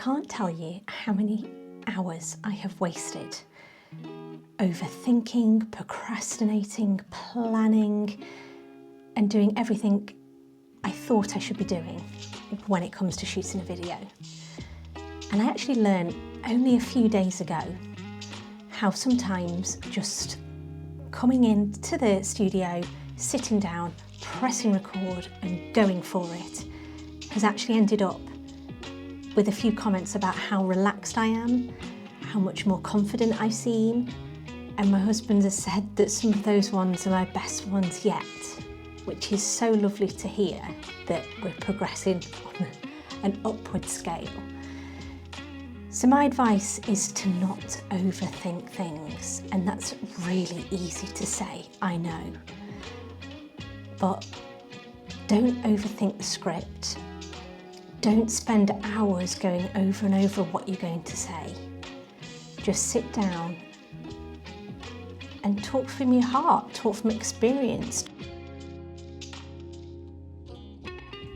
can't tell you how many hours I have wasted overthinking, procrastinating, planning, and doing everything I thought I should be doing when it comes to shooting a video. And I actually learned only a few days ago how sometimes just coming into the studio, sitting down, pressing record and going for it has actually ended up with a few comments about how relaxed I am, how much more confident I seem, and my husband has said that some of those ones are my best ones yet, which is so lovely to hear that we're progressing on an upward scale. So my advice is to not overthink things, and that's really easy to say, I know. But don't overthink the script. Don't spend hours going over and over what you're going to say. Just sit down and talk from your heart, talk from experience.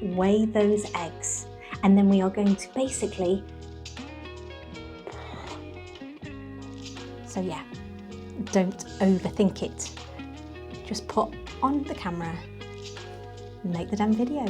Weigh those eggs, and then we are going to basically... So yeah, don't overthink it. Just put on the camera and make the damn video.